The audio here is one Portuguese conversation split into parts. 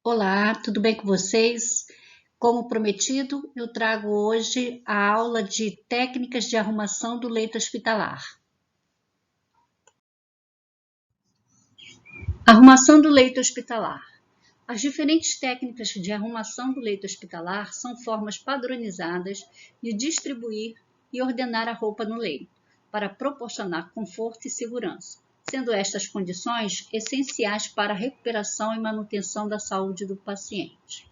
Olá, tudo bem com vocês? Como prometido, eu trago hoje a aula de técnicas de arrumação do leito hospitalar. Arrumação do leito hospitalar. As diferentes técnicas de arrumação do leito hospitalar são formas padronizadas de distribuir e ordenar a roupa no leito, para proporcionar conforto e segurança, sendo estas condições essenciais para a recuperação e manutenção da saúde do paciente.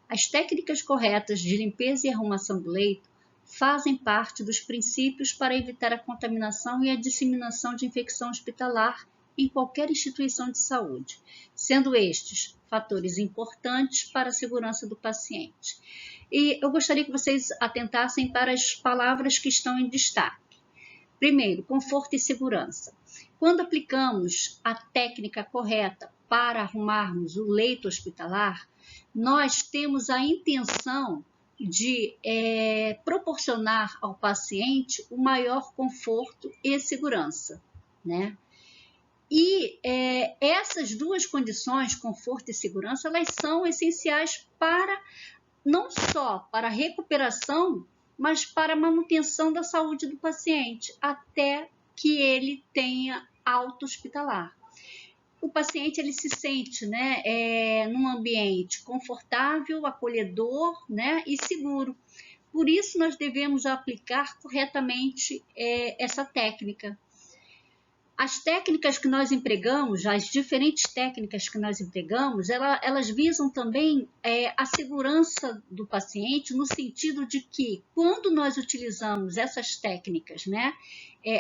As técnicas corretas de limpeza e arrumação do leito fazem parte dos princípios para evitar a contaminação e a disseminação de infecção hospitalar em qualquer instituição de saúde, sendo estes fatores importantes para a segurança do paciente. E eu gostaria que vocês atentassem para as palavras que estão em destaque. Primeiro, conforto e segurança. Quando aplicamos a técnica correta para arrumarmos o leito hospitalar, nós temos a intenção de proporcionar ao paciente o maior conforto e segurança, né? E essas duas condições, conforto e segurança, elas são essenciais para não só para a recuperação, mas para a manutenção da saúde do paciente, até que ele tenha alta hospitalar. O paciente ele se sente, num ambiente confortável, acolhedor, e seguro. Por isso nós devemos aplicar corretamente essa técnica. As técnicas que nós empregamos, as diferentes técnicas que nós empregamos, elas visam também a segurança do paciente, no sentido de que, quando nós utilizamos essas técnicas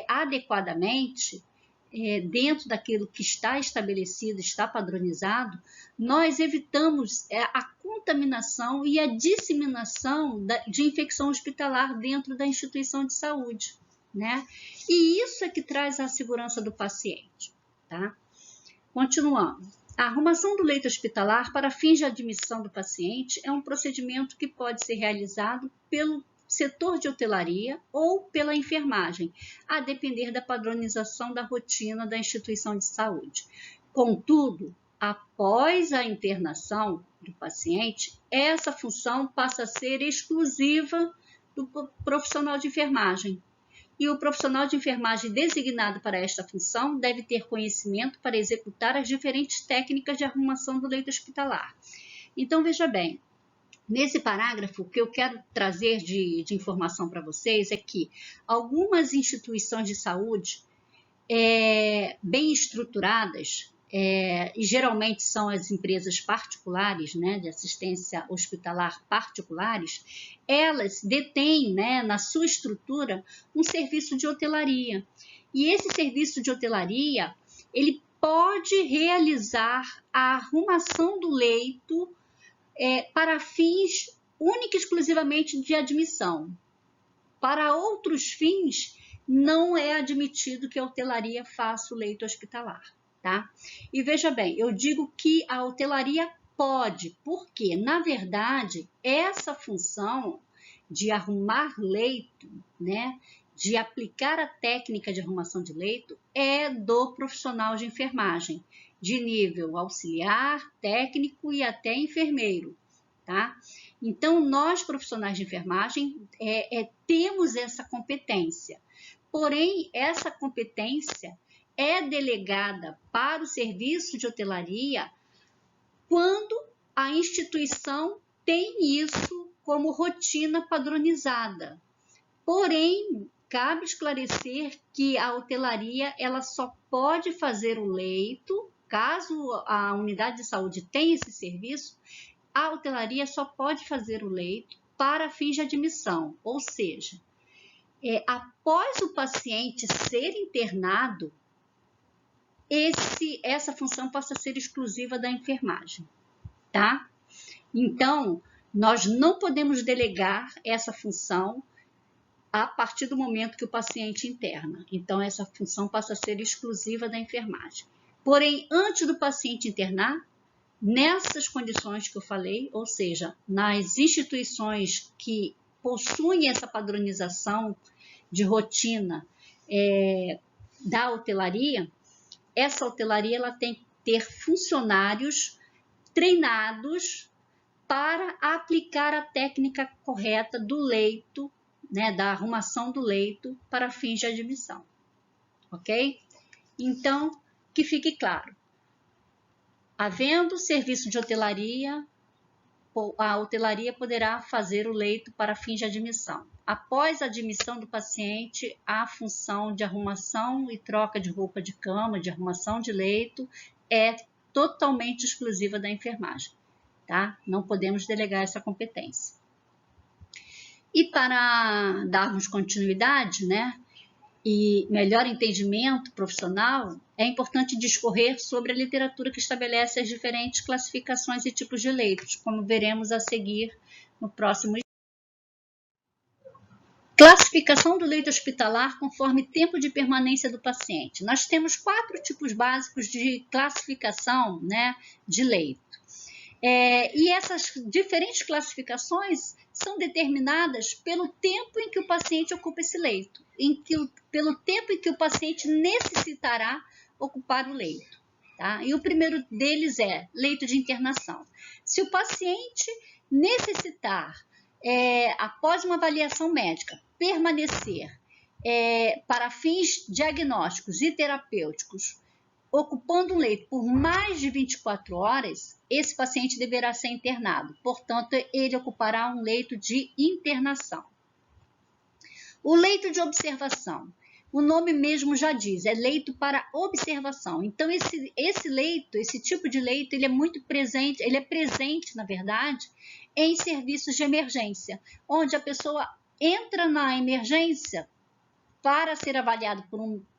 adequadamente, dentro daquilo que está estabelecido, está padronizado, nós evitamos a contaminação e a disseminação de infecção hospitalar dentro da instituição de saúde, né? E isso é que traz a segurança do paciente, tá? Continuando. A arrumação do leito hospitalar para fins de admissão do paciente é um procedimento que pode ser realizado pelo setor de hotelaria ou pela enfermagem, a depender da padronização da rotina da instituição de saúde. Contudo, após a internação do paciente, essa função passa a ser exclusiva do profissional de enfermagem. E o profissional de enfermagem designado para esta função deve ter conhecimento para executar as diferentes técnicas de arrumação do leito hospitalar. Então, veja bem, nesse parágrafo, o que eu quero trazer de informação para vocês é que algumas instituições de saúde bem estruturadas, e geralmente são as empresas particulares, de assistência hospitalar particulares, elas detêm, na sua estrutura, um serviço de hotelaria. E esse serviço de hotelaria, ele pode realizar a arrumação do leito para fins única e exclusivamente de admissão. Para outros fins, não é admitido que a hotelaria faça o leito hospitalar, tá? E veja bem, eu digo que a hotelaria pode, porque, na verdade, essa função de arrumar leito, de aplicar a técnica de arrumação de leito, é do profissional de enfermagem, de nível auxiliar, técnico e até enfermeiro, tá? Então, nós profissionais de enfermagem temos essa competência, porém, essa competência é delegada para o serviço de hotelaria quando a instituição tem isso como rotina padronizada. Porém, cabe esclarecer que a hotelaria ela só pode fazer o leito, caso a unidade de saúde tenha esse serviço, a hotelaria só pode fazer o leito para fins de admissão, ou seja, após o paciente ser internado, essa função passa a ser exclusiva da enfermagem, tá? Então, nós não podemos delegar essa função a partir do momento que o paciente interna. Então, essa função passa a ser exclusiva da enfermagem. Porém, antes do paciente internar, nessas condições que eu falei, ou seja, nas instituições que possuem essa padronização de rotina da hotelaria, essa hotelaria ela tem que ter funcionários treinados para aplicar a técnica correta do leito, né, da arrumação do leito para fins de admissão, ok? Então, que fique claro, havendo serviço de hotelaria, a hotelaria poderá fazer o leito para fins de admissão. Após a admissão do paciente, a função de arrumação e troca de roupa de cama, de arrumação de leito, é totalmente exclusiva da enfermagem, tá? Não podemos delegar essa competência. E para darmos continuidade, né, e melhor entendimento profissional, é importante discorrer sobre a literatura que estabelece as diferentes classificações e tipos de leitos, como veremos a seguir no próximo. Classificação do leito hospitalar conforme tempo de permanência do paciente. Nós temos 4 tipos básicos de classificação, né, de leito. E essas diferentes classificações são determinadas pelo tempo em que o paciente ocupa esse leito, pelo tempo em que o paciente necessitará ocupar o leito. Tá? E o primeiro deles é leito de internação. Se o paciente necessitar, após uma avaliação médica, permanecer para fins diagnósticos e terapêuticos, ocupando um leito por mais de 24 horas, esse paciente deverá ser internado. Portanto, ele ocupará um leito de internação. O leito de observação. O nome mesmo já diz, é leito para observação. Então, esse leito, esse tipo de leito, ele é muito presente, na verdade, em serviços de emergência, onde a pessoa entra na emergência para ser avaliado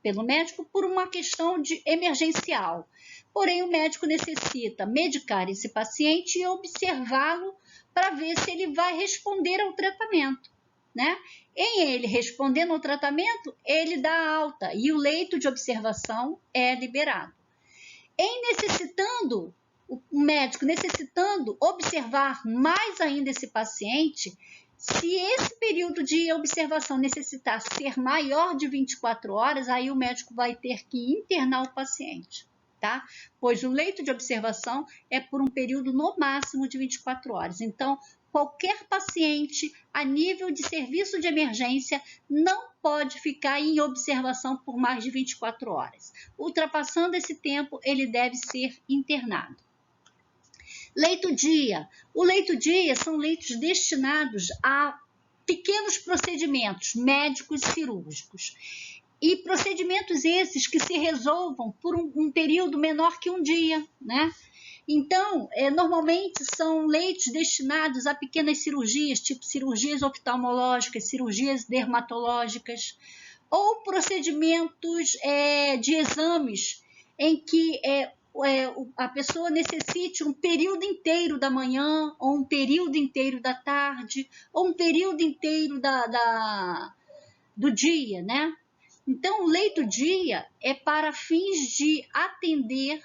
pelo médico por uma questão emergencial. Porém, o médico necessita medicar esse paciente e observá-lo para ver se ele vai responder ao tratamento, né? Em ele respondendo ao tratamento, ele dá alta e o leito de observação é liberado. O médico necessitando observar mais ainda esse paciente, se esse período de observação necessitar ser maior de 24 horas, aí o médico vai ter que internar o paciente, tá? Pois o leito de observação é por um período no máximo de 24 horas. Então, qualquer paciente a nível de serviço de emergência não pode ficar em observação por mais de 24 horas. Ultrapassando esse tempo, ele deve ser internado. Leito-dia. O leito-dia são leitos destinados a pequenos procedimentos médicos cirúrgicos. E procedimentos esses que se resolvam por um período menor que um dia, né? Então, normalmente são leitos destinados a pequenas cirurgias, tipo cirurgias oftalmológicas, cirurgias dermatológicas, ou procedimentos de exames em que a pessoa necessite um período inteiro da manhã, ou um período inteiro da tarde, ou um período inteiro do dia, né? Então, o leito-dia é para fins de atender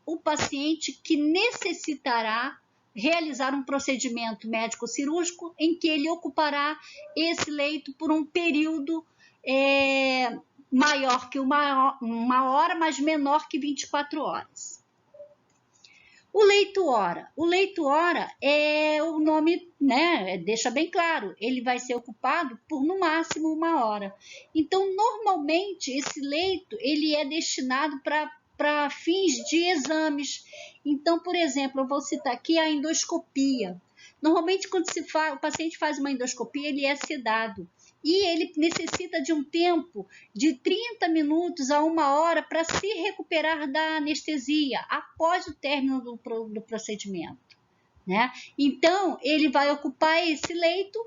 o paciente que necessitará realizar um procedimento médico-cirúrgico em que ele ocupará esse leito por um período maior que uma hora, mas menor que 24 horas. O leito-hora. O leito-hora é o nome, né? Deixa bem claro, ele vai ser ocupado por no máximo 1 hora. Então, normalmente, esse leito ele é destinado para fins de exames. Então, por exemplo, eu vou citar aqui a endoscopia. Normalmente, quando o paciente faz uma endoscopia, ele é sedado. E ele necessita de um tempo de 30 minutos a 1 hora para se recuperar da anestesia após o término do procedimento, né? Então, ele vai ocupar esse leito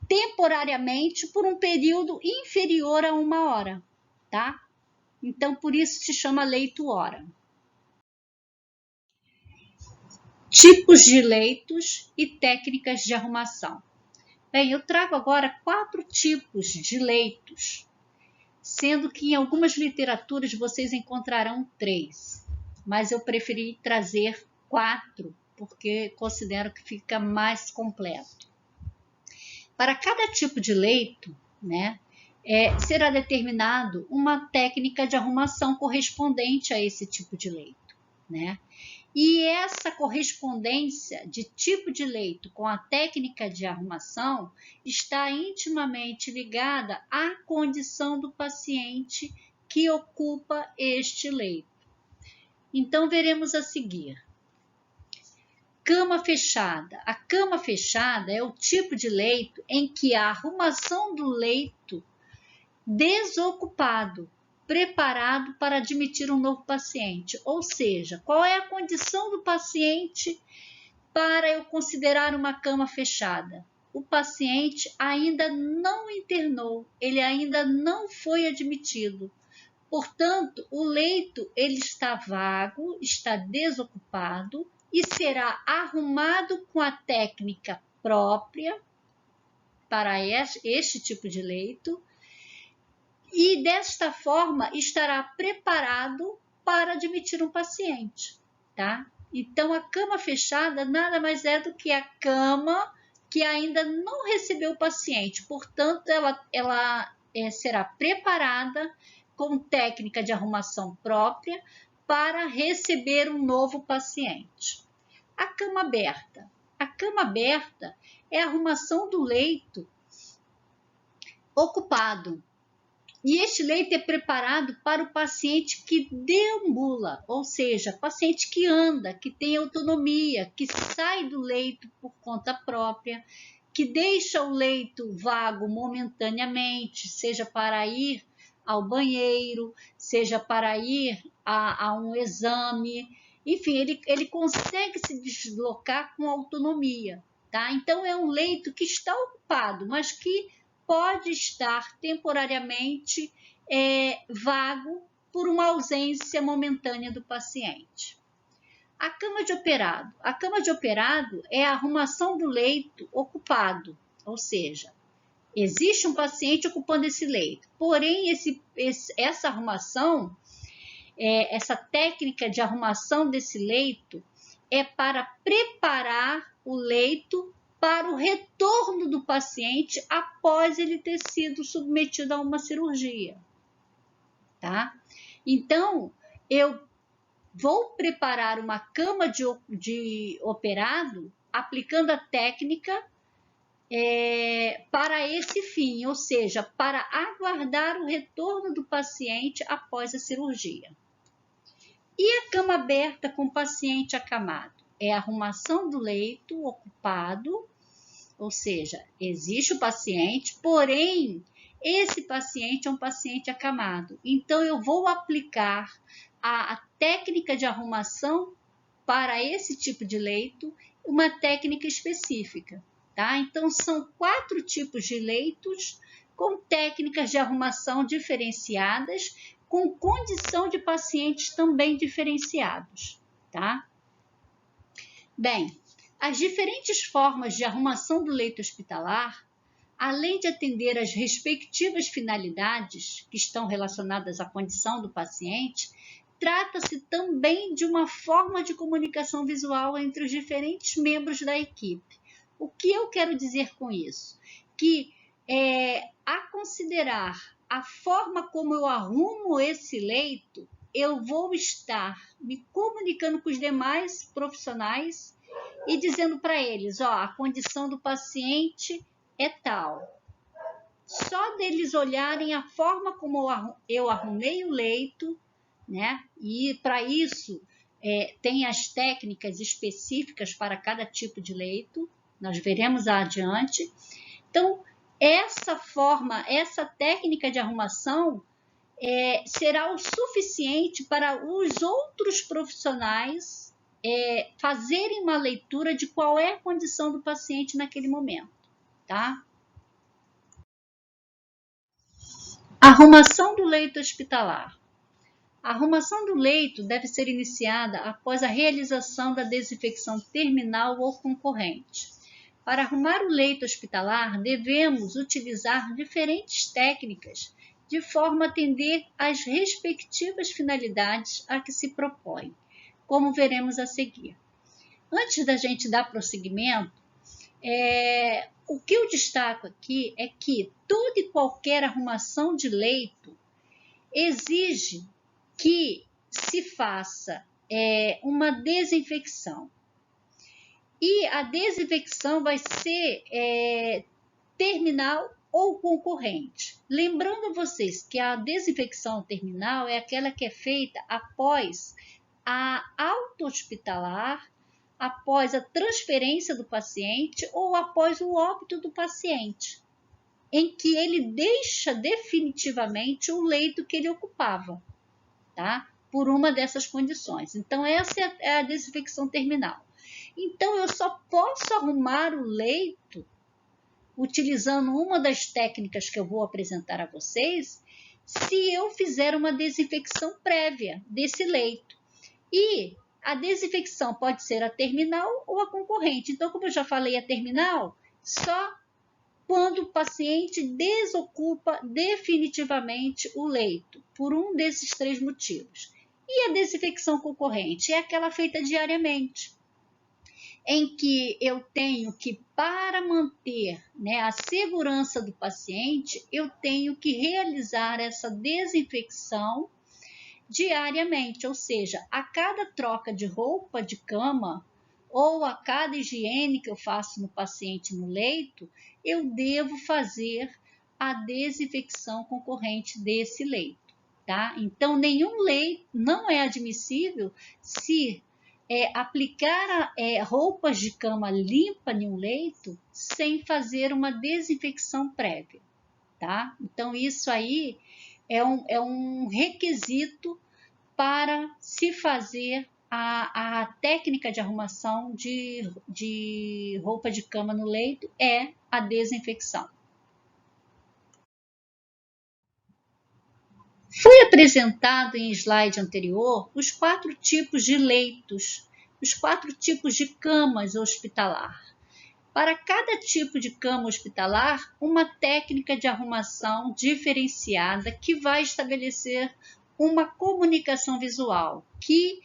temporariamente por um período inferior a 1 hora, tá? Então, por isso se chama leito-hora. Tipos de leitos e técnicas de arrumação. Bem, eu trago agora 4 tipos de leitos, sendo que em algumas literaturas vocês encontrarão 3, mas eu preferi trazer 4, porque considero que fica mais completo. Para cada tipo de leito, né, será determinado uma técnica de arrumação correspondente a esse tipo de leito, né? E essa correspondência de tipo de leito com a técnica de arrumação está intimamente ligada à condição do paciente que ocupa este leito. Então, veremos a seguir. Cama fechada. A cama fechada é o tipo de leito em que a arrumação do leito desocupado, preparado para admitir um novo paciente. Ou seja, qual é a condição do paciente para eu considerar uma cama fechada? O paciente ainda não internou, ele ainda não foi admitido. Portanto, o leito ele está vago, está desocupado e será arrumado com a técnica própria para este tipo de leito, e desta forma estará preparado para admitir um paciente, tá? Então, a cama fechada nada mais é do que a cama que ainda não recebeu o paciente, portanto, ela será preparada com técnica de arrumação própria para receber um novo paciente. A cama aberta. A cama aberta é a arrumação do leito ocupado. E este leito é preparado para o paciente que deambula, ou seja, paciente que anda, que tem autonomia, que sai do leito por conta própria, que deixa o leito vago momentaneamente, seja para ir ao banheiro, seja para ir a um exame, enfim, ele consegue se deslocar com autonomia, tá? Então, é um leito que está ocupado, mas que pode estar temporariamente vago por uma ausência momentânea do paciente. A cama de operado. A cama de operado é a arrumação do leito ocupado, ou seja, existe um paciente ocupando esse leito, porém essa arrumação, essa técnica de arrumação desse leito é para preparar o leito para o retorno do paciente após ele ter sido submetido a uma cirurgia, tá? Então, eu vou preparar uma cama de operado aplicando a técnica para esse fim, ou seja, para aguardar o retorno do paciente após a cirurgia. E a cama aberta com paciente acamado? É a arrumação do leito ocupado, ou seja, existe o paciente, porém, esse paciente é um paciente acamado. Então, eu vou aplicar a técnica de arrumação para esse tipo de leito, uma técnica específica, tá? Então, são 4 tipos de leitos com técnicas de arrumação diferenciadas, com condição de pacientes também diferenciados, tá? Bem, as diferentes formas de arrumação do leito hospitalar, além de atender às respectivas finalidades que estão relacionadas à condição do paciente, trata-se também de uma forma de comunicação visual entre os diferentes membros da equipe. O que eu quero dizer com isso? Que a considerar a forma como eu arrumo esse leito, eu vou estar me comunicando com os demais profissionais e dizendo para eles, ó, a condição do paciente é tal. Só deles olharem a forma como eu arrumei o leito, né? E para isso tem as técnicas específicas para cada tipo de leito, nós veremos adiante. Então, essa técnica de arrumação será o suficiente para os outros profissionais fazerem uma leitura de qual é a condição do paciente naquele momento, tá? Arrumação do leito hospitalar. A arrumação do leito deve ser iniciada após a realização da desinfecção terminal ou concorrente. Para arrumar o leito hospitalar, devemos utilizar diferentes técnicas de forma a atender às respectivas finalidades a que se propõe, como veremos a seguir. Antes da gente dar prosseguimento, o que eu destaco aqui é que toda e qualquer arrumação de leito exige que se faça uma desinfecção. E a desinfecção vai ser terminal ou concorrente. Lembrando vocês que a desinfecção terminal é aquela que é feita após a alta hospitalar, após a transferência do paciente ou após o óbito do paciente, em que ele deixa definitivamente o leito que ele ocupava, tá? Por uma dessas condições. Então, essa é a desinfecção terminal. Então, eu só posso arrumar o leito utilizando uma das técnicas que eu vou apresentar a vocês, se eu fizer uma desinfecção prévia desse leito. E a desinfecção pode ser a terminal ou a concorrente. Então, como eu já falei, a terminal, só quando o paciente desocupa definitivamente o leito, por um desses 3 motivos. E a desinfecção concorrente é aquela feita diariamente, em que eu tenho que, para manter, né, a segurança do paciente, eu tenho que realizar essa desinfecção diariamente, ou seja, a cada troca de roupa de cama ou a cada higiene que eu faço no paciente no leito, eu devo fazer a desinfecção concorrente desse leito, tá? Então, nenhum leito não é admissível se aplicar roupas de cama limpa em um leito sem fazer uma desinfecção prévia, tá? Então, isso aí é um requisito para se fazer a técnica de arrumação de roupa de cama no leito, é a desinfecção. Foi apresentado em slide anterior os 4 tipos de leitos, os 4 tipos de camas hospitalar. Para cada tipo de cama hospitalar, uma técnica de arrumação diferenciada que vai estabelecer uma comunicação visual que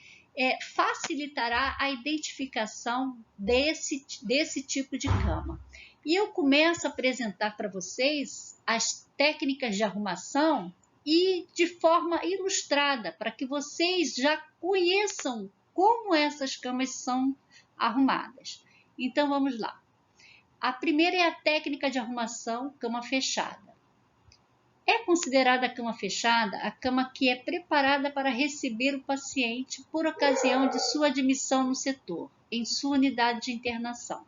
facilitará a identificação desse tipo de cama. E eu começo a apresentar para vocês as técnicas de arrumação e de forma ilustrada, para que vocês já conheçam como essas camas são arrumadas. Então, vamos lá. A primeira é a técnica de arrumação cama fechada. É considerada a cama fechada a cama que é preparada para receber o paciente por ocasião de sua admissão no setor, em sua unidade de internação.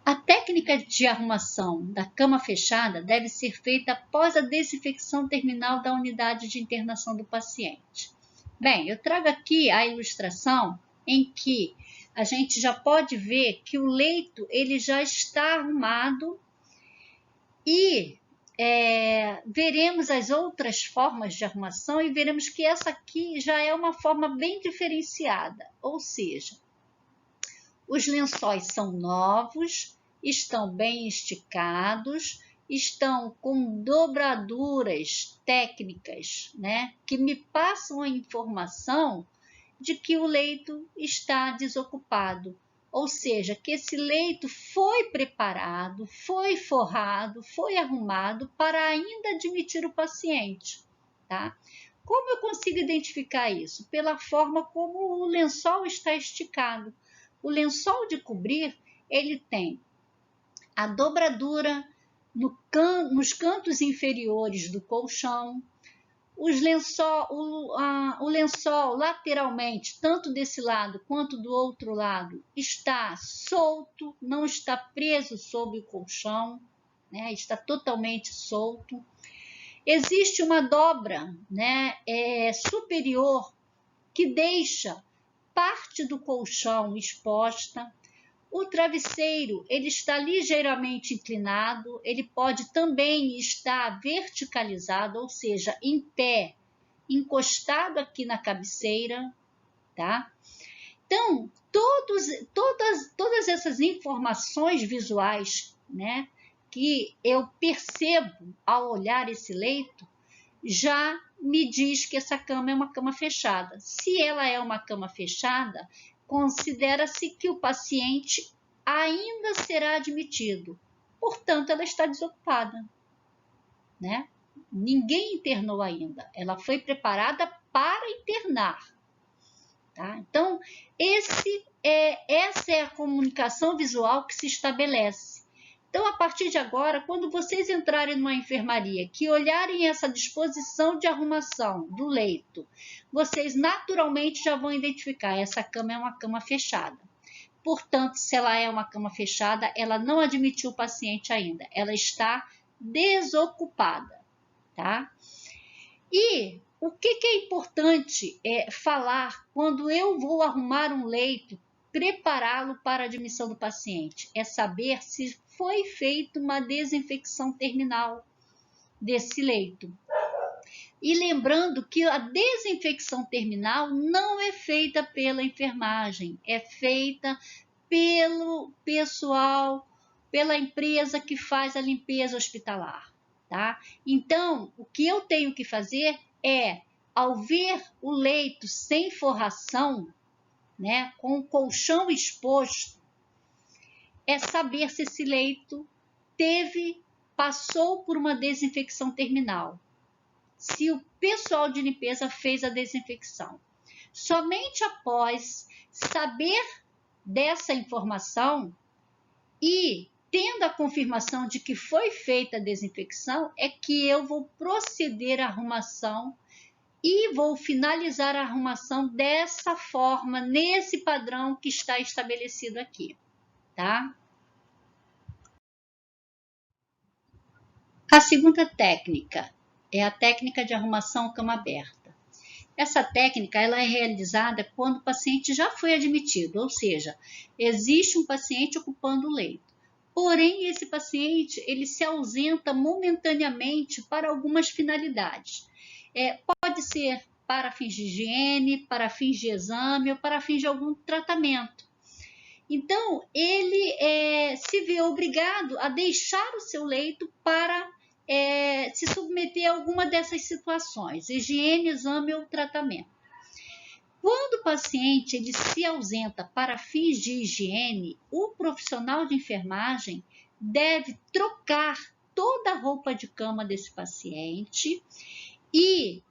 A técnica de arrumação da cama fechada deve ser feita após a desinfecção terminal da unidade de internação do paciente. Bem, eu trago aqui a ilustração em que a gente já pode ver que o leito ele já está arrumado e veremos as outras formas de arrumação e veremos que essa aqui já é uma forma bem diferenciada, ou seja, os lençóis são novos, estão bem esticados, estão com dobraduras técnicas, né, que me passam a informação de que o leito está desocupado, ou seja, que esse leito foi preparado, foi forrado, foi arrumado para ainda admitir o paciente, tá? Como eu consigo identificar isso? Pela forma como o lençol está esticado. O lençol de cobrir, ele tem a dobradura nos cantos inferiores do colchão, o lençol lateralmente, tanto desse lado quanto do outro lado, está solto, não está preso sob o colchão, né? Está totalmente solto. Existe uma dobra, né, superior que deixa parte do colchão exposta. O travesseiro ele está ligeiramente inclinado, ele pode também estar verticalizado, ou seja, em pé, encostado aqui na cabeceira, tá? Então, todas essas informações visuais, né, que eu percebo ao olhar esse leito, já me diz que essa cama é uma cama fechada. Se ela é uma cama fechada, considera-se que o paciente ainda será admitido. Portanto, ela está desocupada, né? Ninguém internou ainda. Ela foi preparada para internar. Tá? Então, essa é a comunicação visual que se estabelece. Então, a partir de agora, quando vocês entrarem numa enfermaria, que olharem essa disposição de arrumação do leito, vocês naturalmente já vão identificar, essa cama é uma cama fechada. Portanto, se ela é uma cama fechada, ela não admitiu o paciente ainda, ela está desocupada, tá? E o que é importante falar quando eu vou arrumar um leito, prepará-lo para a admissão do paciente? É saber se foi feita uma desinfecção terminal desse leito. E lembrando que a desinfecção terminal não é feita pela enfermagem, é feita pelo pessoal, pela empresa que faz a limpeza hospitalar, tá? Então, o que eu tenho que fazer é, ao ver o leito sem forração, né, com o colchão exposto, é saber se esse leito passou por uma desinfecção terminal. Se o pessoal de limpeza fez a desinfecção. Somente após saber dessa informação e tendo a confirmação de que foi feita a desinfecção, é que eu vou proceder à arrumação e vou finalizar a arrumação dessa forma, nesse padrão que está estabelecido aqui, tá? A segunda técnica é a técnica de arrumação cama aberta. Essa técnica ela é realizada quando o paciente já foi admitido, ou seja, existe um paciente ocupando o leito. Porém, esse paciente ele se ausenta momentaneamente para algumas finalidades. Pode ser para fins de higiene, para fins de exame ou para fins de algum tratamento. Então, ele se vê obrigado a deixar o seu leito para se submeter a alguma dessas situações, higiene, exame ou tratamento. Quando o paciente ele se ausenta para fins de higiene, o profissional de enfermagem deve trocar toda a roupa de cama desse paciente e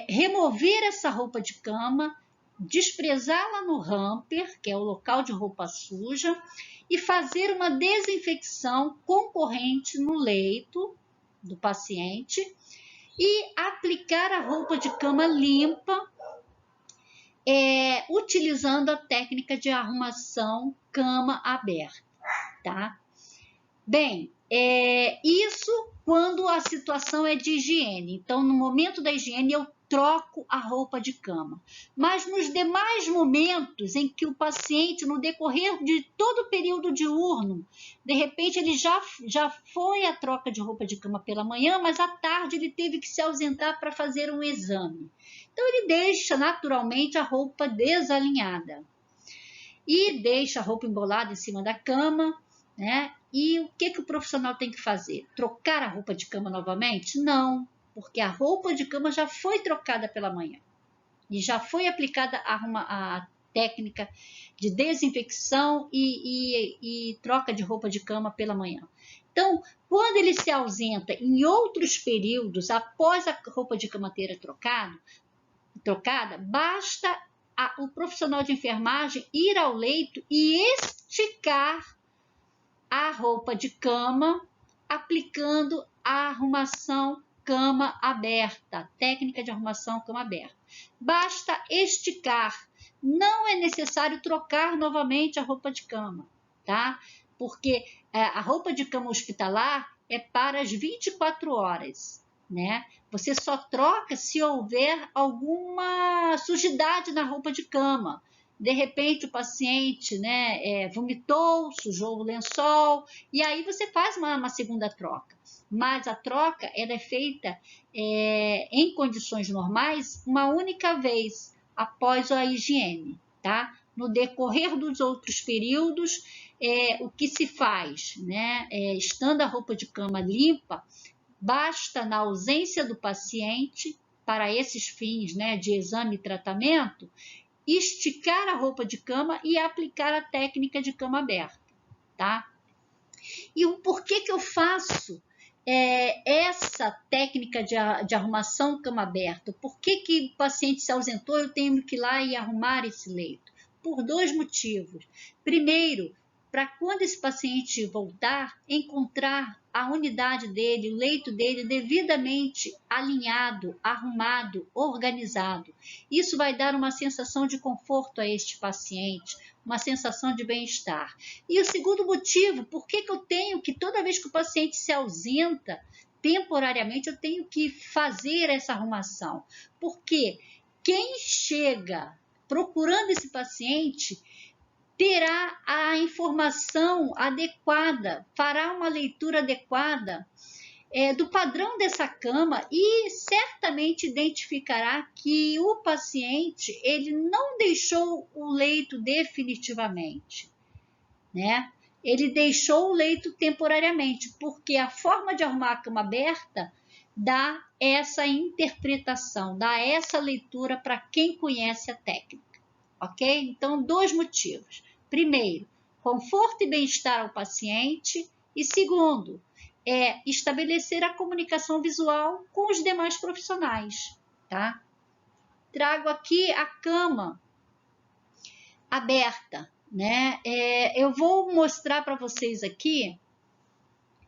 remover essa roupa de cama, desprezá-la no hamper, que é o local de roupa suja, e fazer uma desinfecção concorrente no leito do paciente e aplicar a roupa de cama limpa, utilizando a técnica de arrumação cama aberta, tá? Bem, isso quando a situação é de higiene. Então, no momento da higiene, eu troco a roupa de cama. Mas nos demais momentos em que o paciente, no decorrer de todo o período diurno, de repente ele já foi à troca de roupa de cama pela manhã, mas à tarde ele teve que se ausentar para fazer um exame. Então, ele deixa naturalmente a roupa desalinhada e deixa a roupa embolada em cima da cama, né? E o que o profissional tem que fazer? Trocar a roupa de cama novamente? Não, porque a roupa de cama já foi trocada pela manhã e já foi aplicada a técnica de desinfecção e troca de roupa de cama pela manhã. Então, quando ele se ausenta em outros períodos, após a roupa de cama ter trocada, basta o profissional de enfermagem ir ao leito e esticar a roupa de cama, aplicando a arrumação cama aberta, técnica de arrumação cama aberta. Basta esticar, não é necessário trocar novamente a roupa de cama, tá? Porque a roupa de cama hospitalar é para as 24 horas, né? Você só troca se houver alguma sujidade na roupa de cama. De repente o paciente, né, vomitou, sujou o lençol, e aí você faz uma segunda troca. Mas a troca ela é feita em condições normais uma única vez após a higiene, tá? No decorrer dos outros períodos, o que se faz, né, estando a roupa de cama limpa, basta na ausência do paciente, para esses fins, né, de exame e tratamento, esticar a roupa de cama e aplicar a técnica de cama aberta, tá? E o porquê que eu faço essa técnica de arrumação cama aberta? Por que o paciente se ausentou? Eu tenho que ir lá e arrumar esse leito? Por dois motivos. Primeiro, para quando esse paciente voltar, encontrar a unidade dele, o leito dele devidamente alinhado, arrumado, organizado. Isso vai dar uma sensação de conforto a este paciente, uma sensação de bem-estar. E o segundo motivo, por que eu tenho que, toda vez que o paciente se ausenta, temporariamente, eu tenho que fazer essa arrumação? Porque quem chega procurando esse paciente terá a informação adequada, fará uma leitura adequada do padrão dessa cama e certamente identificará que o paciente ele não deixou o leito definitivamente, né? Ele deixou o leito temporariamente, porque a forma de arrumar a cama aberta dá essa interpretação, dá essa leitura para quem conhece a técnica, ok? Então, dois motivos. Primeiro, conforto e bem-estar ao paciente. E segundo, estabelecer a comunicação visual com os demais profissionais, tá? Trago aqui a cama aberta, né? Eu vou mostrar para vocês aqui,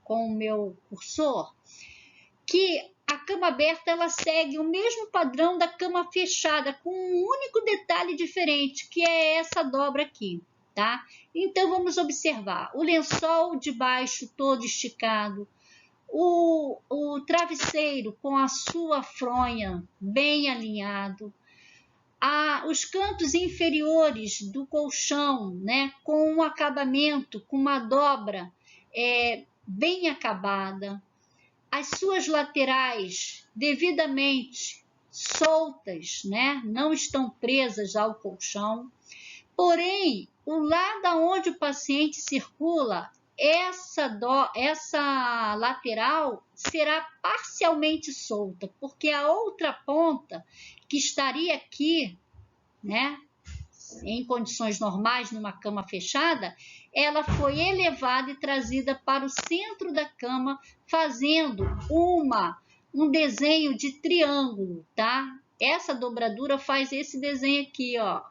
com o meu cursor, que a cama aberta ela segue o mesmo padrão da cama fechada, com um único detalhe diferente, que é essa dobra aqui, tá? Então, vamos observar o lençol de baixo todo esticado, o travesseiro com a sua fronha bem alinhado, os cantos inferiores do colchão, né, com um acabamento, com uma dobra bem acabada, as suas laterais devidamente soltas, né, não estão presas ao colchão, porém, o lado onde o paciente circula, essa lateral será parcialmente solta, porque a outra ponta que estaria aqui, né, em condições normais, numa cama fechada, ela foi elevada e trazida para o centro da cama, fazendo um desenho de triângulo, tá? Essa dobradura faz esse desenho aqui, ó.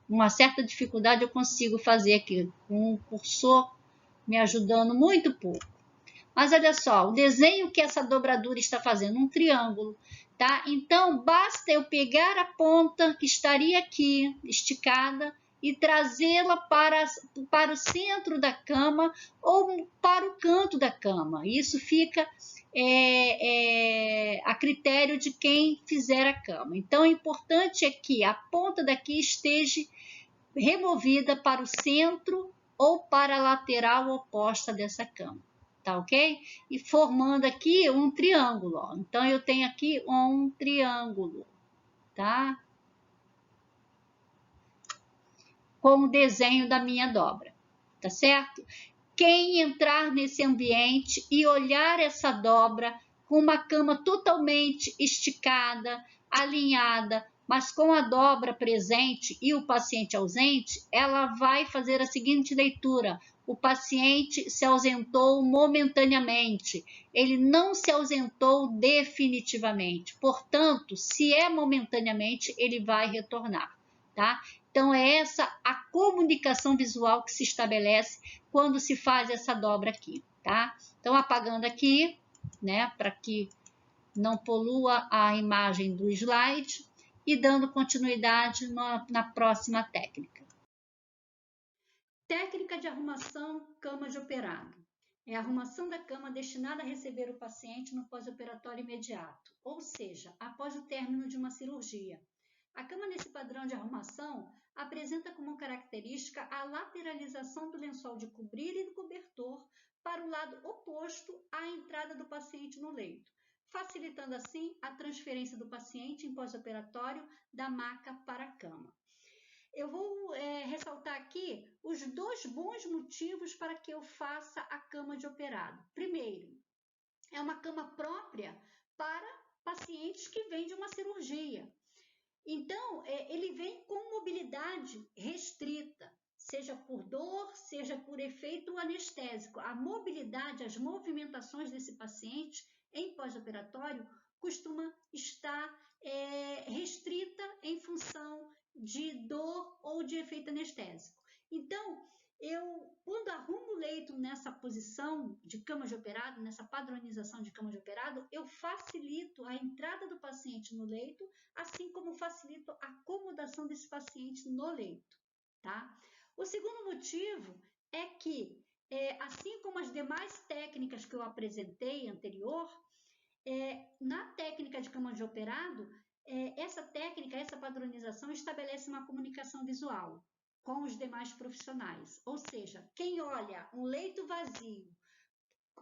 Uma certa dificuldade eu consigo fazer aqui, com o cursor me ajudando muito pouco. Mas olha só, o desenho que essa dobradura está fazendo, um triângulo, tá? Então, basta eu pegar a ponta que estaria aqui, esticada, e trazê-la para o centro da cama ou para o canto da cama. Isso fica a critério de quem fizer a cama. Então, o importante é que a ponta daqui esteja removida para o centro ou para a lateral oposta dessa cama. Tá ok? E formando aqui um triângulo, ó. Então, eu tenho aqui um triângulo, tá? Com o desenho da minha dobra, tá certo? Quem entrar nesse ambiente e olhar essa dobra com uma cama totalmente esticada, alinhada, mas com a dobra presente e o paciente ausente, ela vai fazer a seguinte leitura: o paciente se ausentou momentaneamente, ele não se ausentou definitivamente. Portanto, se é momentaneamente, ele vai retornar, tá? Então, é essa a comunicação visual que se estabelece quando se faz essa dobra aqui, tá? Então, apagando aqui, né, para que não polua a imagem do slide e dando continuidade na próxima técnica. Técnica de arrumação cama de operado. É a arrumação da cama destinada a receber o paciente no pós-operatório imediato, ou seja, após o término de uma cirurgia. A cama nesse padrão de arrumação apresenta como característica a lateralização do lençol de cobrir e do cobertor para o lado oposto à entrada do paciente no leito, facilitando assim a transferência do paciente em pós-operatório da maca para a cama. Eu vou ressaltar aqui os dois bons motivos para que eu faça a cama de operado. Primeiro, é uma cama própria para pacientes que vêm de uma cirurgia. Então, ele vem com mobilidade restrita, seja por dor, seja por efeito anestésico. A mobilidade, as movimentações desse paciente em pós-operatório costuma estar restrita em função de dor ou de efeito anestésico. Então, quando arrumo o leito nessa posição de cama de operado, nessa padronização de cama de operado, eu facilito a entrada do paciente no leito, assim como facilito a acomodação desse paciente no leito, tá? O segundo motivo é que, assim como as demais técnicas que eu apresentei anterior, na técnica de cama de operado, essa técnica, essa padronização estabelece uma comunicação visual com os demais profissionais. Ou seja, quem olha um leito vazio,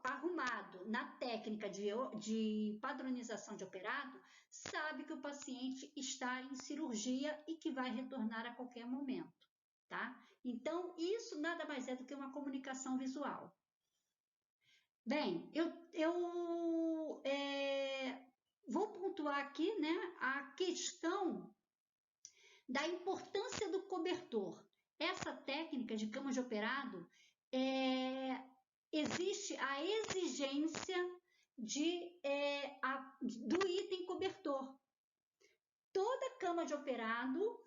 arrumado na técnica de padronização de operado, sabe que o paciente está em cirurgia e que vai retornar a qualquer momento, tá? Então, isso nada mais é do que uma comunicação visual. Bem, eu vou pontuar aqui, né, a questão da importância do cobertor. Essa técnica de cama de operado, existe a exigência do item cobertor. Toda cama de operado,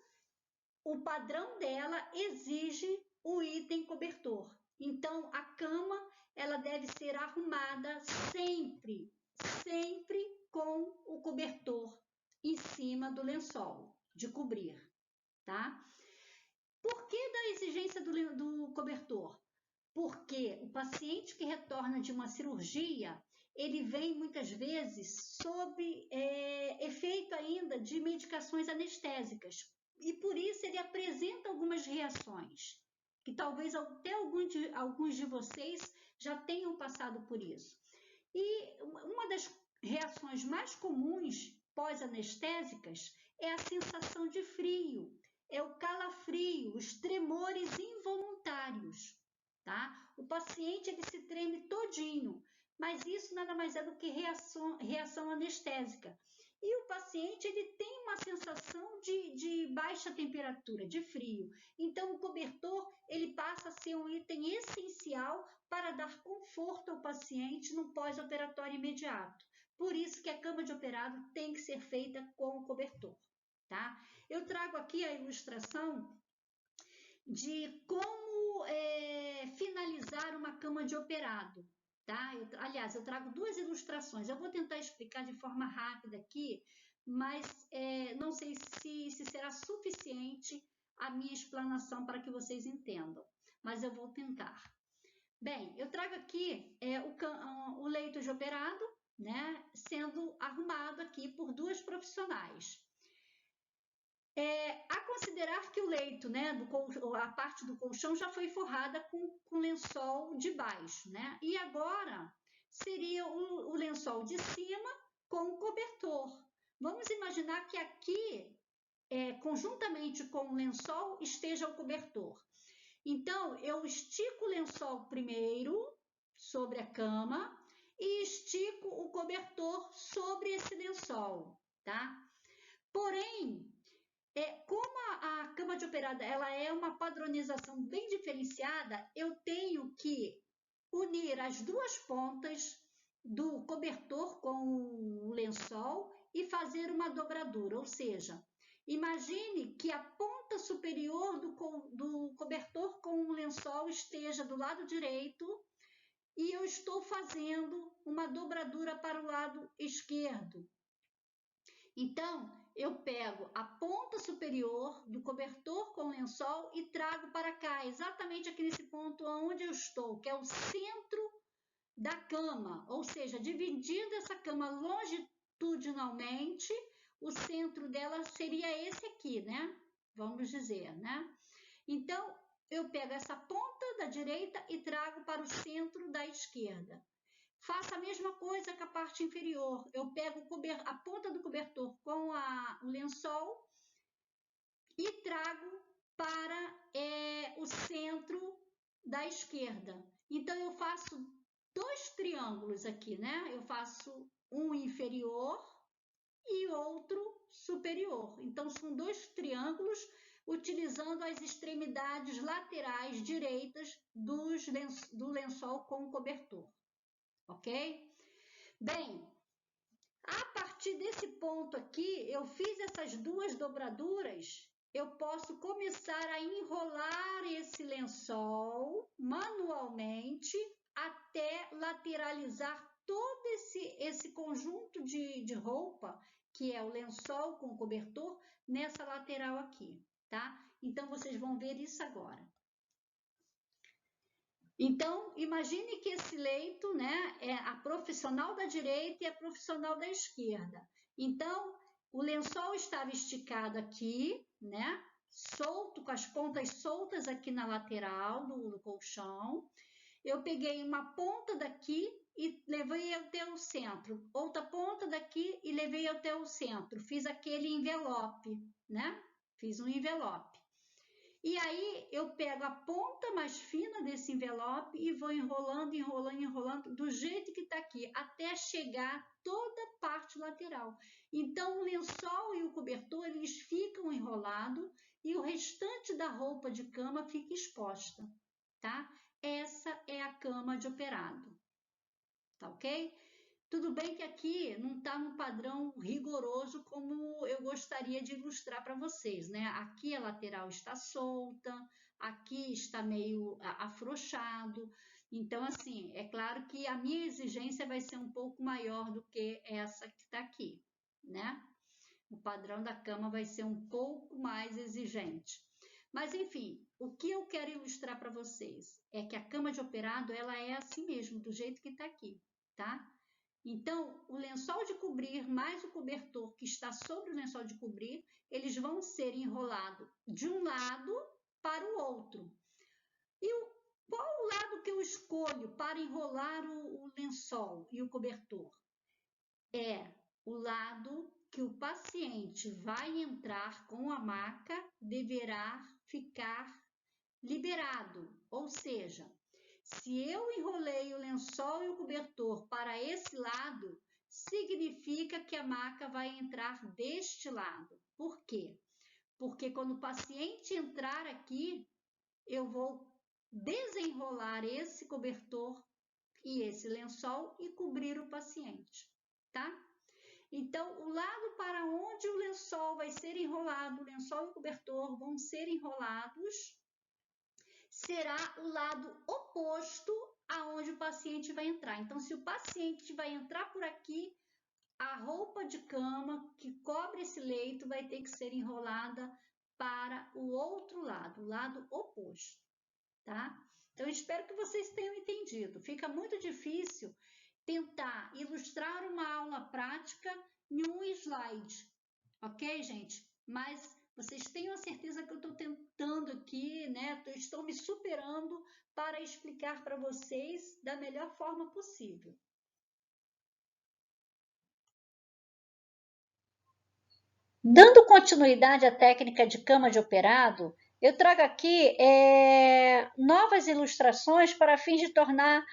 o padrão dela exige o item cobertor. Então, a cama ela deve ser arrumada sempre com o cobertor em cima do lençol de cobrir, tá? Por que da exigência do cobertor? Porque o paciente que retorna de uma cirurgia, ele vem muitas vezes sob efeito ainda de medicações anestésicas e por isso ele apresenta algumas reações, que talvez até alguns de vocês já tenham passado por isso. E uma das reações mais comuns pós-anestésicas é a sensação de frio, é o calafrio, os tremores involuntários, tá? O paciente ele se treme todinho, mas isso nada mais é do que reação anestésica. E o paciente ele tem uma sensação de baixa temperatura, de frio. Então, o cobertor ele passa a ser um item essencial para dar conforto ao paciente no pós-operatório imediato. Por isso que a cama de operado tem que ser feita com o cobertor, tá? Eu trago aqui a ilustração de como finalizar uma cama de operado, tá? Aliás, eu trago duas ilustrações. Eu vou tentar explicar de forma rápida aqui, mas não sei se será suficiente a minha explanação para que vocês entendam, mas eu vou tentar. Bem, eu trago aqui o leito de operado, né, sendo arrumado aqui por duas profissionais. A considerar que o leito, né, a parte do colchão já foi forrada com lençol de baixo, né? E agora seria o lençol de cima com o cobertor. Vamos imaginar que aqui, conjuntamente com o lençol, esteja o cobertor. Então, eu estico o lençol primeiro sobre a cama e estico o cobertor sobre esse lençol, tá? Porém, como a cama de operado ela é uma padronização bem diferenciada, eu tenho que unir as duas pontas do cobertor com o lençol e fazer uma dobradura, ou seja, imagine que a ponta superior do cobertor com o lençol esteja do lado direito e eu estou fazendo uma dobradura para o lado esquerdo. Então, eu pego a ponta superior do cobertor com o lençol e trago para cá, exatamente aqui nesse ponto onde eu estou, que é o centro da cama, ou seja, dividindo essa cama longitudinalmente, o centro dela seria esse aqui, né? Vamos dizer, né? Então, eu pego essa ponta da direita e trago para o centro da esquerda. Faço a mesma coisa com a parte inferior. Eu pego a ponta do cobertor com o lençol e trago para o centro da esquerda. Então, eu faço dois triângulos aqui, né? Eu faço um inferior e outro superior. Então, são dois triângulos utilizando as extremidades laterais direitas do lençol com cobertor, ok? Bem, a partir desse ponto aqui, eu fiz essas duas dobraduras, eu posso começar a enrolar esse lençol manualmente até lateralizar todo esse conjunto de roupa, que é o lençol com cobertor, nessa lateral aqui, tá? Então, vocês vão ver isso agora. Então, imagine que esse leito, né, é a profissional da direita e a profissional da esquerda. Então, o lençol estava esticado aqui, né, solto, com as pontas soltas aqui na lateral do colchão. Eu peguei uma ponta daqui e levei até o centro, outra ponta daqui e levei até o centro. Fiz aquele envelope, né? Fiz um envelope. E aí eu pego a ponta mais fina desse envelope e vou enrolando, enrolando, enrolando, do jeito que está aqui, até chegar toda a parte lateral. Então, o lençol e o cobertor, eles ficam enrolados e o restante da roupa de cama fica exposta, tá? Essa é a cama de operado, tá ok? Tudo bem que aqui não está no padrão rigoroso como eu gostaria de ilustrar para vocês, né? Aqui a lateral está solta, aqui está meio afrouxado. Então, assim, é claro que a minha exigência vai ser um pouco maior do que essa que está aqui, né? O padrão da cama vai ser um pouco mais exigente. Mas, enfim, o que eu quero ilustrar para vocês é que a cama de operado, ela é assim mesmo, do jeito que está aqui, tá? Então, o lençol de cobrir mais o cobertor que está sobre o lençol de cobrir, eles vão ser enrolados de um lado para o outro. E qual o lado que eu escolho para enrolar o lençol e o cobertor? É o lado que o paciente vai entrar com a maca, deverá ficar liberado, ou seja, se eu enrolei o lençol e o cobertor para esse lado, significa que a maca vai entrar deste lado. Por quê? Porque quando o paciente entrar aqui, eu vou desenrolar esse cobertor e esse lençol e cobrir o paciente, tá? Então, o lado para onde o lençol vai ser enrolado, o lençol e o cobertor vão ser enrolados, será o lado oposto aonde o paciente vai entrar. Então, se o paciente vai entrar por aqui, a roupa de cama que cobre esse leito vai ter que ser enrolada para o outro lado, o lado oposto, tá? Então, eu espero que vocês tenham entendido. Fica muito difícil tentar ilustrar uma aula prática em um slide, ok, gente? Mas vocês tenham a certeza que eu estou tentando aqui, né? Estou me superando para explicar para vocês da melhor forma possível. Dando continuidade à técnica de cama de operado, eu trago aqui novas ilustrações para fins de tornar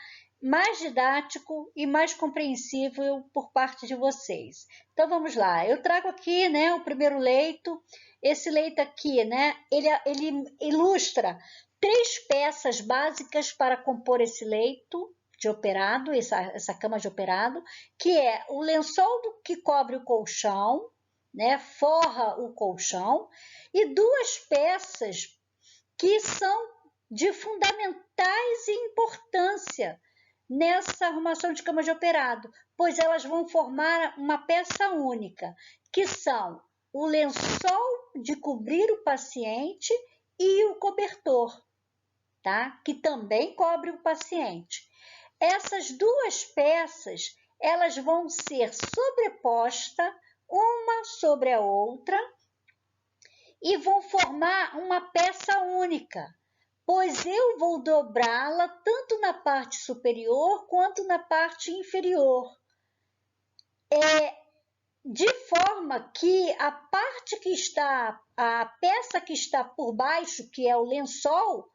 mais didático e mais compreensível por parte de vocês. Então, vamos lá. Eu trago aqui, né, o primeiro leito. Esse leito aqui, né, ele ilustra 3 peças básicas para compor esse leito de operado, essa cama de operado, que é o lençol que cobre o colchão, né, forra o colchão, e 2 peças que são de fundamentais importância nessa arrumação de cama de operado, pois elas vão formar uma peça única, que são o lençol de cobrir o paciente e o cobertor, tá? Que também cobre o paciente. Essas 2 peças, elas vão ser sobrepostas uma sobre a outra e vão formar uma peça única, pois eu vou dobrá-la tanto na parte superior quanto na parte inferior. De forma que a parte que está, a peça que está por baixo, que é o lençol,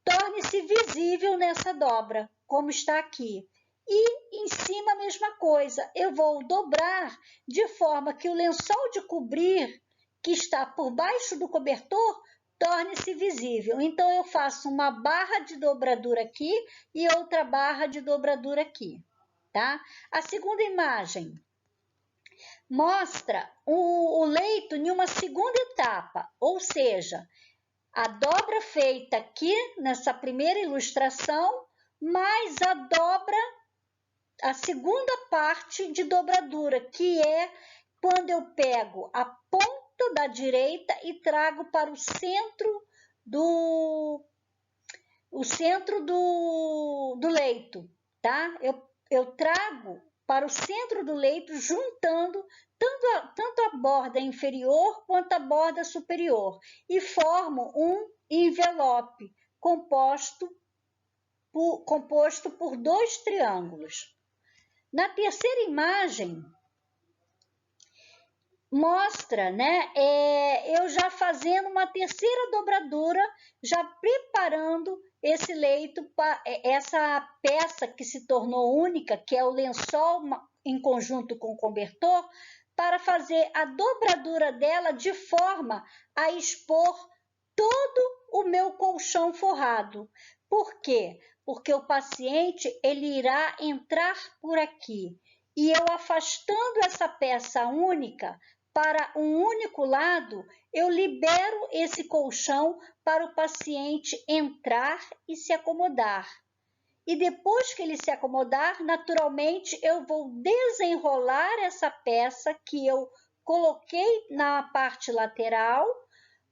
torne-se visível nessa dobra, como está aqui. E em cima a mesma coisa, eu vou dobrar de forma que o lençol de cobrir que está por baixo do cobertor torne-se visível. Então, eu faço uma barra de dobradura aqui e outra barra de dobradura aqui, tá? A segunda imagem mostra o leito em uma segunda etapa, ou seja, a dobra feita aqui nessa primeira ilustração, mais a segunda parte de dobradura, que é quando eu pego a ponta da direita e trago para o centro do leito, tá? Eu trago para o centro do leito, juntando tanto a borda inferior quanto a borda superior, e formo um envelope composto por 2 triângulos. Na terceira imagem, mostra, né, eu já fazendo uma terceira dobradura, já preparando esse leito, essa peça que se tornou única, que é o lençol em conjunto com o cobertor, para fazer a dobradura dela de forma a expor todo o meu colchão forrado. Por quê? Porque o paciente ele irá entrar por aqui e eu afastando essa peça única para um único lado, eu libero esse colchão para o paciente entrar e se acomodar. E depois que ele se acomodar, naturalmente eu vou desenrolar essa peça que eu coloquei na parte lateral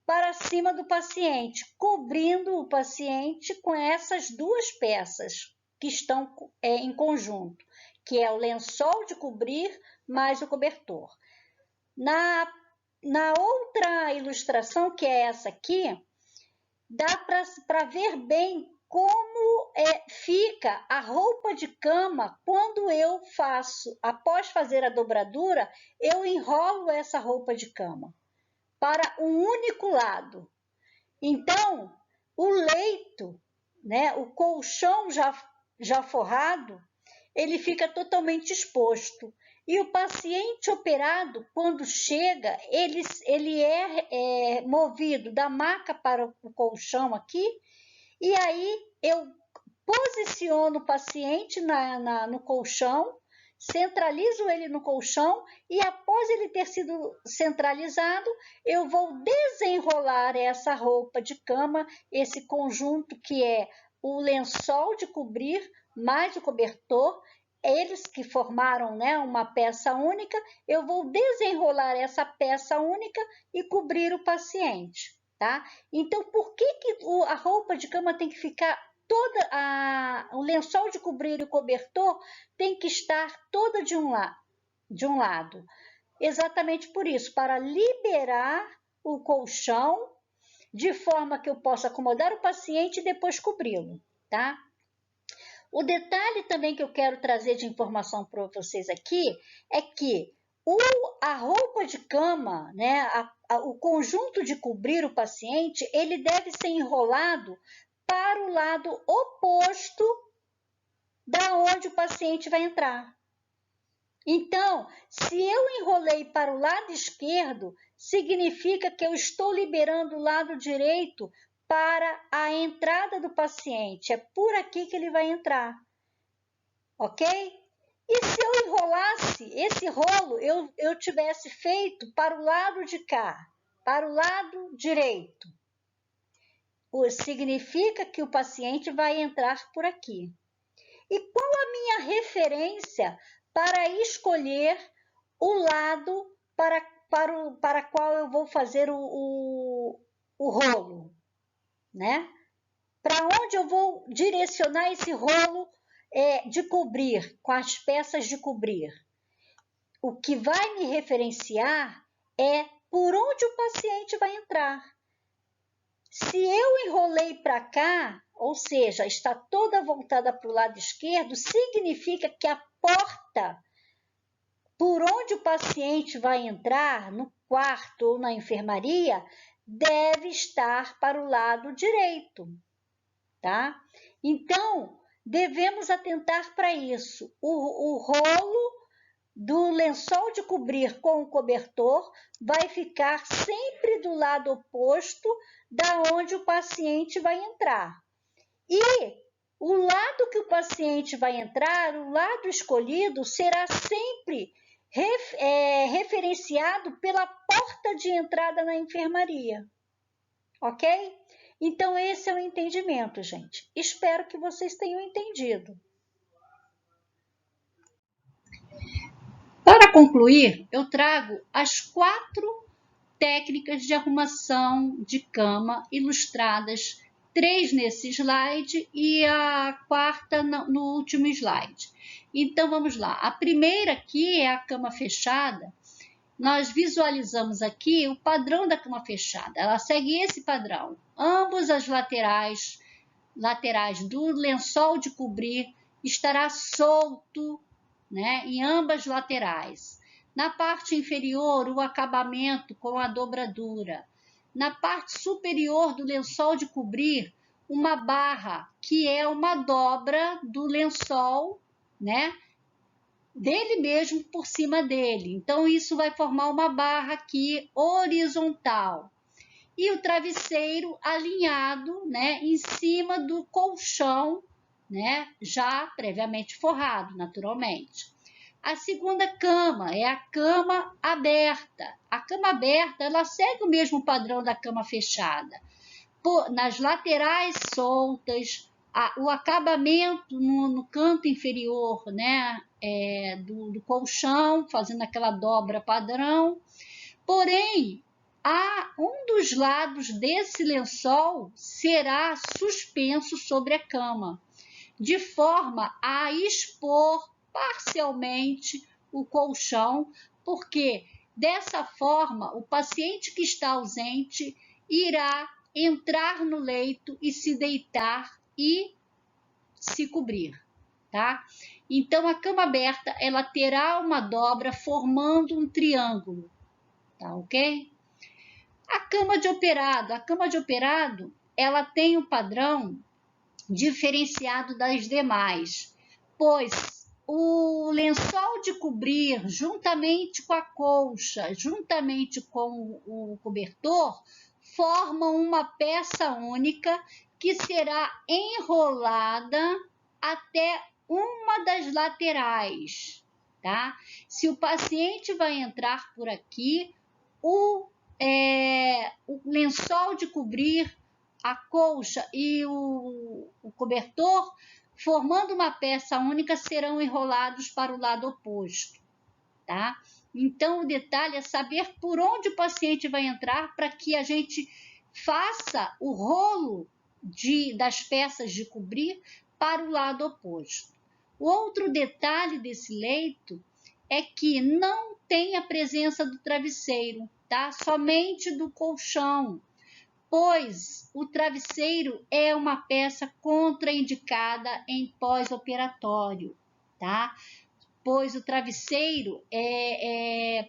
para cima do paciente, cobrindo o paciente com essas 2 peças que estão em conjunto, que é o lençol de cobrir mais o cobertor. Na outra ilustração, que é essa aqui, dá para ver bem como fica a roupa de cama quando eu faço, após fazer a dobradura, eu enrolo essa roupa de cama para um único lado. Então, o leito, né, o colchão já forrado, ele fica totalmente exposto. E o paciente operado, quando chega, ele é movido da maca para o colchão aqui, e aí eu posiciono o paciente no colchão, centralizo ele no colchão e após ele ter sido centralizado, eu vou desenrolar essa roupa de cama, esse conjunto que é o lençol de cobrir mais o cobertor, eles que formaram, né, uma peça única, eu vou desenrolar essa peça única e cobrir o paciente, tá? Então, por que a roupa de cama tem que ficar o lençol de cobrir e o cobertor tem que estar toda de um lado? Exatamente por isso, para liberar o colchão de forma que eu possa acomodar o paciente e depois cobri-lo, tá? O detalhe também que eu quero trazer de informação para vocês aqui é que a roupa de cama, né, o conjunto de cobrir o paciente, ele deve ser enrolado para o lado oposto da onde o paciente vai entrar. Então, se eu enrolei para o lado esquerdo, significa que eu estou liberando o lado direito para a entrada do paciente. É por aqui que ele vai entrar, ok? E se eu enrolasse esse rolo, eu tivesse feito para o lado de cá, para o lado direito, significa que o paciente vai entrar por aqui. E qual a minha referência para escolher o lado para qual eu vou fazer o rolo, né? Para onde eu vou direcionar esse rolo de cobrir, com as peças de cobrir? O que vai me referenciar é por onde o paciente vai entrar. Se eu enrolei para cá, ou seja, está toda voltada para o lado esquerdo, significa que a porta por onde o paciente vai entrar, no quarto ou na enfermaria, deve estar para o lado direito, tá? Então, devemos atentar para isso. O rolo do lençol de cobrir com o cobertor vai ficar sempre do lado oposto da onde o paciente vai entrar. E o lado que o paciente vai entrar, o lado escolhido, será sempre referenciado pela porta de entrada na enfermaria. Ok? Então, esse é o entendimento, gente. Espero que vocês tenham entendido. Para concluir, eu trago as 4 técnicas de arrumação de cama ilustradas, 3 nesse slide e a 4ª no último slide. Então, vamos lá. A primeira aqui é a cama fechada. Nós visualizamos aqui o padrão da cama fechada. Ela segue esse padrão. Ambos as laterais do lençol de cobrir estará solto, né, em ambas laterais. Na parte inferior, o acabamento com a dobradura. Na parte superior do lençol de cobrir, uma barra, que é uma dobra do lençol, né, dele mesmo por cima dele. Então, isso vai formar uma barra aqui horizontal. E o travesseiro alinhado, né, em cima do colchão, né, já previamente forrado, naturalmente. A segunda cama é a cama aberta. A cama aberta, ela segue o mesmo padrão da cama fechada. Nas laterais soltas, o acabamento no canto inferior, né, do colchão, fazendo aquela dobra padrão. Porém, um dos lados desse lençol será suspenso sobre a cama, de forma a expor parcialmente o colchão, porque dessa forma o paciente que está ausente irá entrar no leito e se deitar e se cobrir, tá? Então, a cama aberta, ela terá uma dobra formando um triângulo, tá ok? A cama de operado, ela tem um padrão diferenciado das demais, pois o lençol de cobrir, juntamente com a colcha, juntamente com o cobertor, formam uma peça única que será enrolada até uma das laterais, tá? Se o paciente vai entrar por aqui, o lençol de cobrir, a colcha e o cobertor, formando uma peça única, serão enrolados para o lado oposto, tá? Então, o detalhe é saber por onde o paciente vai entrar para que a gente faça o rolo das peças de cobrir para o lado oposto. O outro detalhe desse leito é que não tem a presença do travesseiro, tá? Somente do colchão, pois o travesseiro é uma peça contraindicada em pós-operatório, tá? Pois o travesseiro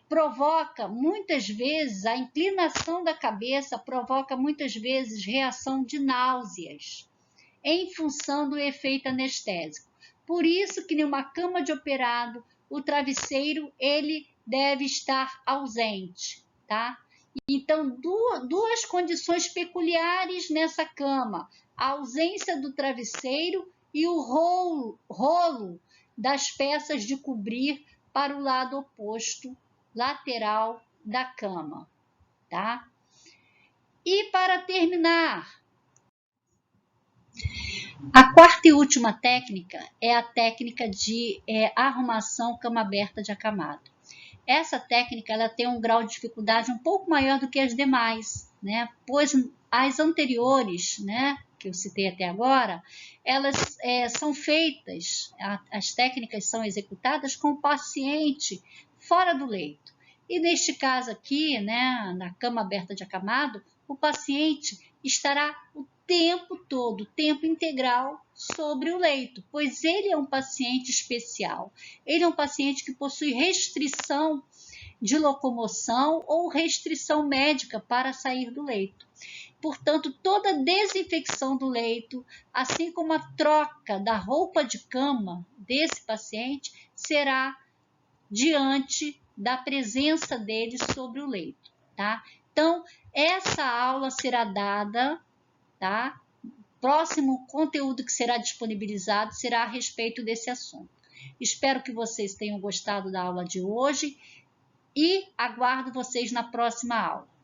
provoca muitas vezes, a inclinação da cabeça provoca muitas vezes reação de náuseas, em função do efeito anestésico. Por isso que numa cama de operado, o travesseiro ele deve estar ausente, tá? Então, duas condições peculiares nessa cama: a ausência do travesseiro e o rolo das peças de cobrir para o lado oposto, lateral da cama, tá? E para terminar, a 4ª e última técnica é a técnica de arrumação cama aberta de acamado. Essa técnica ela tem um grau de dificuldade um pouco maior do que as demais, né? Pois as anteriores, né, que eu citei até agora, elas são feitas, as técnicas são executadas com o paciente fora do leito. E neste caso aqui, né, na cama aberta de acamado, o paciente estará o tempo todo, tempo integral sobre o leito, pois ele é um paciente especial. Ele é um paciente que possui restrição de locomoção ou restrição médica para sair do leito. Portanto, toda desinfecção do leito, assim como a troca da roupa de cama desse paciente, será diante da presença deles sobre o leito, tá? Então, essa aula será dada, tá? Próximo conteúdo que será disponibilizado será a respeito desse assunto. Espero que vocês tenham gostado da aula de hoje e aguardo vocês na próxima aula.